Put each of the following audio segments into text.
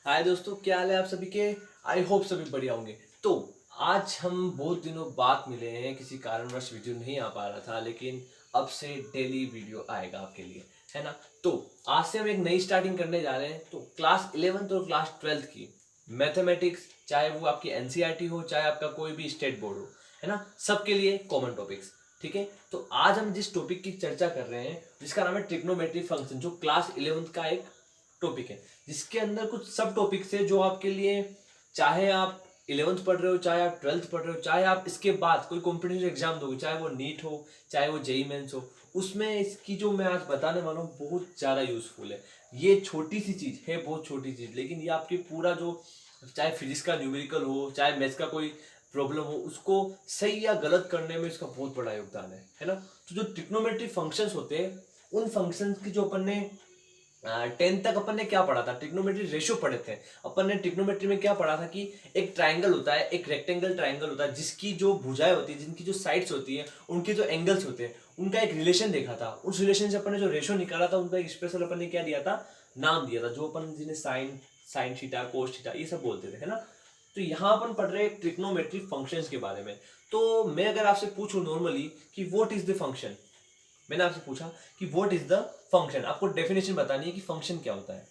हाय दोस्तों, क्या हाल है आप सभी के। आई होप सभी बढ़िया होंगे। तो आज हम बहुत दिनों बाद मिले हैं, किसी कारणवश वीडियो नहीं आ पा रहा था, लेकिन अब से डेली वीडियो आएगा आपके लिए, है ना। तो आज से हम एक नई स्टार्टिंग करने जा रहे हैं। तो क्लास 11th और क्लास 12th की मैथमेटिक्स, चाहे वो आपकी एनसीईआरटी हो, चाहे आपका कोई भी स्टेट बोर्ड हो, है ना, सबके लिए कॉमन टॉपिक्स। ठीक है, तो आज हम जिस टॉपिक की चर्चा कर रहे हैं जिसका नाम है ट्रिग्नोमेट्री फंक्शन, जो क्लास 11th का एक टॉपिक है, जिसके अंदर कुछ सब टॉपिक्स है जो आपके लिए, चाहे आप 11th पढ़ रहे हो, चाहे आप 12th पढ़ रहे हो, चाहे आप इसके बाद कोई कॉम्पिटिटिव एग्जाम दोगे, चाहे वो नीट हो, चाहे वो जेई मेंस हो, उसमें इसकी जो मैं आज बताने वाला हूँ बहुत ज़्यादा यूजफुल है। ये छोटी सी चीज़ है, बहुत छोटी चीज़, लेकिन ये आपकी पूरा जो, चाहे फिजिक्स का न्यूमेरिकल हो, चाहे मैथ्स का कोई प्रॉब्लम हो, उसको सही या गलत करने में इसका बहुत बड़ा योगदान है ना। तो जो ट्रिग्नोमेट्री फंक्शंस होते हैं, उन फंक्शंस की जो अपन ने 10th तक अपन ने क्या पढ़ा था, ट्रिग्नोमेट्री रेशियो पढ़े थे। अपन ने ट्रिग्नोमेट्री में क्या पढ़ा था कि एक ट्राइंगल होता है, एक रेक्टेंगल ट्राइंगल होता है, जिसकी जो भुजाएं होती है, जिनकी जो साइड्स होती है, उनके जो एंगल्स होते हैं, उनका एक रिलेशन देखा था। उस रिलेशन से अपन ने जो रेशियो निकाला था, उनका एक स्पेशल अपन ने क्या दिया था, नाम दिया था, जो अपन जिन्हें sine sine theta, cos theta, ये सब बोलते थे, है ना। तो यहाँ अपन पढ़ रहे हैं ट्रिग्नोमेट्री फंक्शंस के बारे में। तो मैं अगर आपसे पूछूं नॉर्मली कि व्हाट इज द फंक्शन, मैंने आपसे पूछा कि व्हाट इज द फंक्शन, आपको डेफिनेशन बतानी है कि फंक्शन क्या होता है।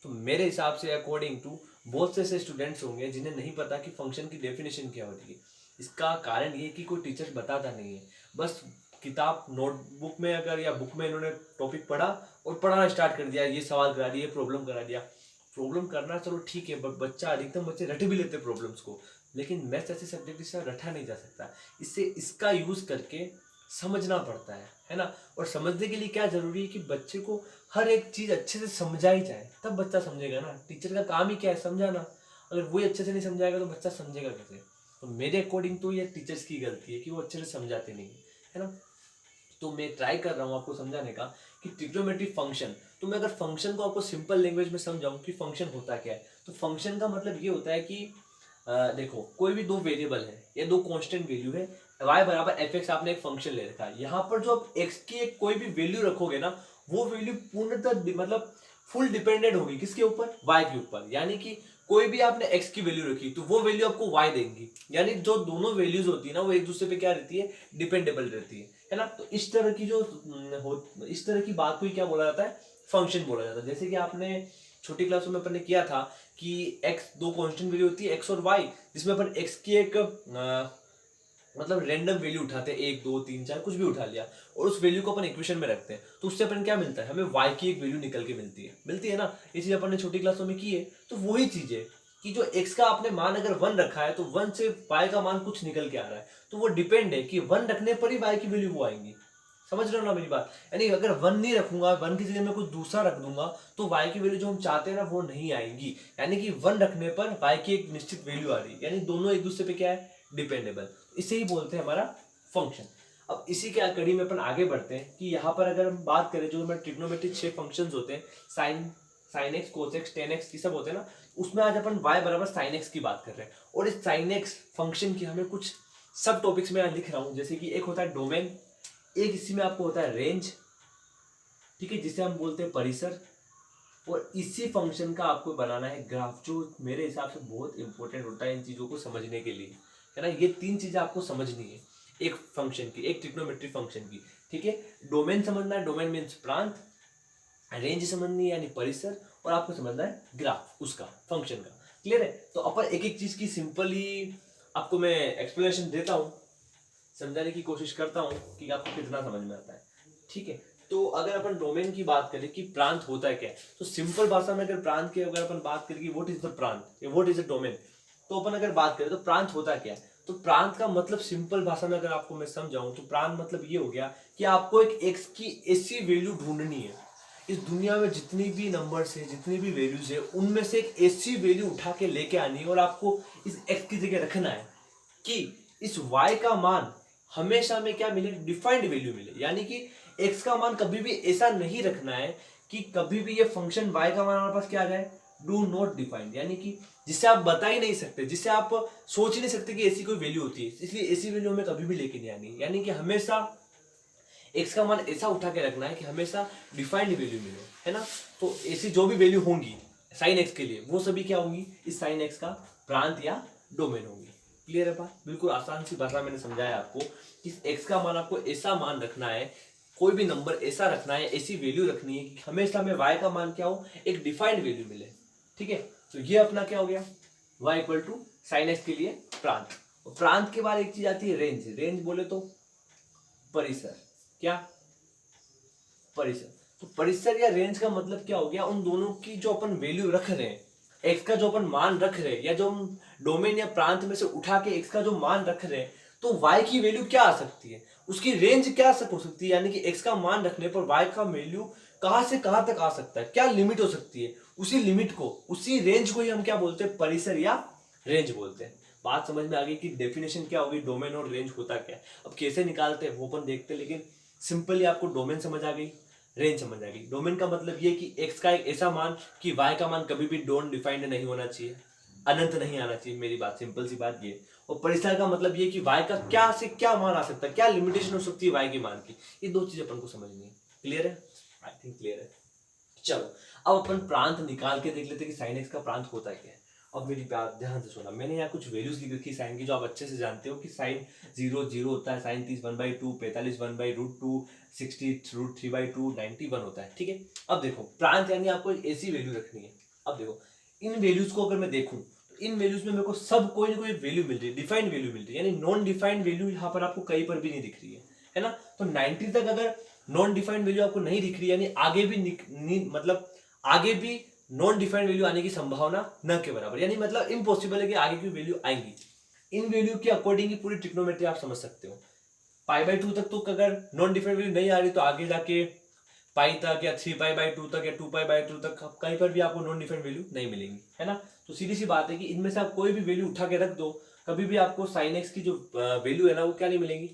तो मेरे हिसाब से अकॉर्डिंग टू बहुत से ऐसे स्टूडेंट्स होंगे जिन्हें नहीं पता कि फंक्शन की डेफिनेशन क्या होती है। इसका कारण ये कि कोई टीचर बताता नहीं है। बस किताब नोटबुक में अगर या बुक में इन्होंने टॉपिक पढ़ा और पढ़ाना स्टार्ट कर दिया, ये सवाल करा दिया, प्रॉब्लम करा दिया। प्रॉब्लम करना चलो ठीक है, बच्चा, अधिकतम बच्चे रट भी लेते प्रॉब्लम्स को, लेकिन मैथ्स ऐसे सब्जेक्ट जिससे रटा नहीं जा सकता। इससे इसका यूज करके समझना पड़ता है ना। और समझने के लिए क्या जरूरी है कि बच्चे को हर एक चीज अच्छे से समझाई जाए, तब बच्चा समझेगा ना। टीचर का काम ही क्या है, समझाना। अगर वही अच्छे से नहीं समझाएगा तो बच्चा समझेगा कैसे। तो मेरे अकॉर्डिंग तो ये टीचर्स की गलती है कि वो अच्छे से समझाते नहीं है ना। तो मैं ट्राई कर रहा हूँ आपको समझाने का कि ट्रिग्नोमेट्री फंक्शन, तो मैं अगर फंक्शन को आपको सिंपल लैंग्वेज में समझाऊं कि फंक्शन होता क्या है, तो फंक्शन का मतलब ये होता है कि देखो, कोई भी दो वेरिएबल है या दो कांस्टेंट वैल्यू है, y बराबर एफ एक्स, आपने एक फंक्शन ले रखा है। यहाँ पर जो आप x की एक कोई भी वैल्यू रखोगे ना, वो वैल्यू पूर्णतः मतलब फुल डिपेंडेंट होगी किसके ऊपर, y के ऊपर। यानी कि कोई भी आपने x की वैल्यू रखी तो वो वैल्यू आपको y देंगी। यानी जो दोनों वैल्यूज होती है ना, वो एक दूसरे पे क्या रहती है, डिपेंडेबल रहती है ना। तो इस तरह की जो इस तरह की बात को ही क्या बोला जाता है, फंक्शन बोला जाता है। जैसे कि आपने छोटी क्लासों में अपन ने किया था कि x दो कांस्टेंट वैल्यू होती है, x और y, जिसमें अपन x की एक मतलब रैंडम वैल्यू उठाते हैं, 1 2 3 4 कुछ भी उठा लिया, और उस वैल्यू को अपन इक्वेशन में रखते हैं, तो उससे अपन क्या मिलता है, हमें y की एक वैल्यू निकल के मिलती है ना। ये चीज अपन ने छोटी क्लासों में की है। तो वही चीज है कि जो x का आपने मान अगर 1 रखा है, तो 1 से y का मान कुछ निकल के आ रहा है, तो वो डिपेंड है कि 1 रखने पर ही y की वैल्यू वो आएंगी। समझ रहे हो ना मेरी बात। यानी अगर 1 नहीं रखूंगा, 1 की जगह में कुछ दूसरा रख दूंगा, तो y की वैल्यू जो हम चाहते हैं ना, वो नहीं आएंगी। यानी कि 1 रखने पर y की एक निश्चित वैल्यू आ रही है, यानी दोनों एक दूसरे पे क्या है, डिपेंडेबल। इसे ही बोलते हैं हमारा फंक्शन। अब इसी के कड़ी में अपन आगे बढ़ते हैं कि यहाँ पर अगर हम बात करें, जो हमारे ट्रिग्नोमेट्री 6 फंक्शंस होते हैं, sine sine x, cos x, tan x, ये सब होते हैं ना, उसमें आज अपन y बराबर साइन एक्स की बात कर रहे हैं। और इस साइन एक्स फंक्शन की हमें कुछ सब टॉपिक्स में लिख रहा हूँ। जैसे कि एक होता है डोमेन, एक इसी में आपको होता है रेंज, ठीक है, जिसे हम बोलते हैं परिसर, और इसी फंक्शन का आपको बनाना है ग्राफ, जो मेरे हिसाब से बहुत इंपॉर्टेंट होता है इन चीजों को समझने के लिए, है ना। ये 3 चीजें आपको समझनी है एक फंक्शन की, एक ट्रिग्नोमेट्री फंक्शन की। ठीक है, डोमेन समझना है, डोमेन मीन्स प्रांत, रेंज समझनी है यानी परिसर, और आपको समझना है ग्राफ उसका, फंक्शन का। क्लियर है। तो अपन एक एक चीज की सिंपली आपको मैं एक्सप्लेनेशन देता हूँ, समझाने की कोशिश करता हूँ कि आपको कितना समझ में आता है। ठीक है, तो अगर अपन डोमेन की बात करें कि प्रांत होता है क्या, तो सिंपल भाषा में अगर प्रांत की अगर अपन बात करें कि व्हाट इज द प्रांत या व्हाट इज द डोमेन, तो अपन अगर बात करें तो प्रांत होता क्या है, तो प्रांत का मतलब सिंपल भाषा में अगर आपको मैं समझाऊं, तो प्रांत मतलब ये हो गया कि आपको एक एक्स की ऐसी वैल्यू ढूंढनी है, इस दुनिया में जितनी भी नंबर्स है, जितनी भी वैल्यूज है, उनमें से एक ऐसी वैल्यू उठा के लेके आनी है, और आपको इस एक्स की जगह रखना है कि इस y का मान हमेशा में क्या मिले, डिफाइंड वैल्यू मिले। यानी कि x का मान कभी भी ऐसा नहीं रखना है कि कभी भी ये फंक्शन y का मान हमारे पास क्या आ जाए, डू नॉट डिफाइंड, यानी कि जिससे आप बता ही नहीं सकते, जिससे आप सोच ही नहीं सकते कि ऐसी कोई वैल्यू होती है, इसलिए ऐसी वैल्यू हमें कभी भी लेके नहीं आनी। यानी कि हमेशा x का मान ऐसा उठा के रखना है कि हमेशा डिफाइंड वैल्यू मिले, है ना। तो ऐसी जो भी वैल्यू होंगी, साइन एक्स के लिए, वो सभी क्या होंगी, इस साइन एक्स का प्रांत या डोमेन होंगी। क्लियर है बात? बिल्कुल आसान सी भाषा मैंने समझाया आपको। इस एक्स का मान आपको ऐसा मान रखना है, कोई भी नंबर ऐसा रखना है, ऐसी वैल्यू रखनी है कि हमेशा में y का मान क्या हो, एक डिफाइंड वैल्यू मिले। ठीक है, तो ये अपना क्या हो गया, y equal to sine x के लिए प्रांत। और प्रांत के बाद एक चीज आती है रेंज। रेंज बोले तो परिसर। क्या? परिसर। तो परिसर या रेंज का मतलब क्या हो गया, उन दोनों की जो अपन वैल्यू रख रहे हैं, एक्स का जो अपन मान रख रहे हैं, या जो हम डोमेन या प्रांत में से उठा के एक्स का जो मान रख रहे हैं, तो y की वैल्यू क्या आ सकती है, उसकी रेंज क्या हो सकती है, यानी कि x का मान रखने पर y का वैल्यू कहां से कहां तक आ सकता है, क्या लिमिट हो सकती है, उसी लिमिट को, उसी रेंज को ही हम क्या बोलते हैं, परिसर या रेंज बोलते हैं। बात समझ में आ गई कि डेफिनेशन क्या होगी, डोमेन और रेंज होता क्या है। अब कैसे निकालते हैं वो अपन देखते हैं, लेकिन सिंपली आपको डोमेन समझ आ गई, रेंज समझ आ गई। डोमेन का मतलब ये कि x का एक ऐसा मान कि y का मान कभी भी डोंट डिफाइंड नहीं होना चाहिए, अनंत नहीं आना चाहिए, मेरी बात सिंपल सी बात ये। और परिसर का मतलब ये कि y का क्या से क्या मान आ सकता है, क्या लिमिटेशन हो सकती है y के मान की। ये दो चीज अपन को समझनी है। क्लियर है? आई थिंक क्लियर है। चलो अब अपन प्रांत निकाल के देख लेते हैं कि साइन एक्स का प्रांत होता क्या है। अब मेरी बात ध्यान से सुना, मैंने यहाँ कुछ वैल्यूज लिख रखी साइन की, जो आप अच्छे से जानते हो कि साइन 0 0 होता है, साइन 30 1/2, 45 1/√2, 60 √3/2, 90 1 होता है। ठीक है, अब देखो प्रांत यानी आपको एक ऐसी वैल्यू रखनी है। अब देखो इन वैल्यूज को अगर मैं देखूं तो इन वैल्यूज में मेरे को सब कोई ना कोई वैल्यू मिल रही है, डिफाइंड वैल्यू मिल रही है, यानी नॉन डिफाइंड वैल्यू यहाँ पर आपको कहीं पर भी नहीं दिख रही है ना। तो 90 तक अगर नॉन डिफाइंड वैल्यू आपको नहीं दिख रही, यानी आगे भी मतलब आगे भी नॉन डिफाइंड वैल्यू आने की संभावना न के बराबर, यानी मतलब इम्पॉसिबल है कि आगे की वैल्यू आएंगी। इन वैल्यू के अकॉर्डिंग ही पूरी ट्रिग्नोमेट्री आप समझ सकते हो। π/2 तक तो अगर नॉन डिफाइंड वैल्यू नहीं आ रही, तो आगे जाके पाई तक या 3π/2 तक या 2π/2 तक कहीं पर भी आपको नॉन डिफाइंड वैल्यू नहीं मिलेंगी, है ना। तो सीधी सी बात है कि इनमें से आप कोई भी वैल्यू उठा के रख दो, कभी भी आपको साइन एक्स की जो वैल्यू है ना, वो क्या नहीं मिलेंगी,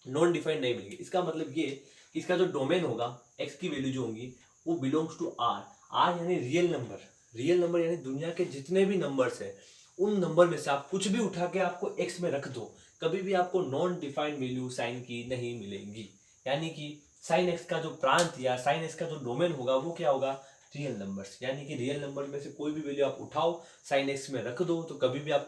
नॉन डिफाइंड नहीं मिलेगी। इसका मतलब ये कि इसका जो डोमेन होगा, एक्स की वैल्यू जो होंगी वो बिलोंग्स टू आर। आर यानी रियल नंबर। रियल नंबर यानी दुनिया के जितने भी नंबर्स है, उन नंबर में से आप कुछ भी उठा के आपको एक्स में रख दो, कभी भी आपको नॉन डिफाइंड वैल्यू साइन की नहीं मिलेंगी। यानी कि साइन एक्स का जो प्रांत या साइन एक्स का जो डोमेन होगा वो क्या होगा, रियल नंबर्स। यानी कि रियल नंबर में से कोई भी वैल्यू आप उठाओ, साइन एक्स में रख दो, तो कभी भी आपको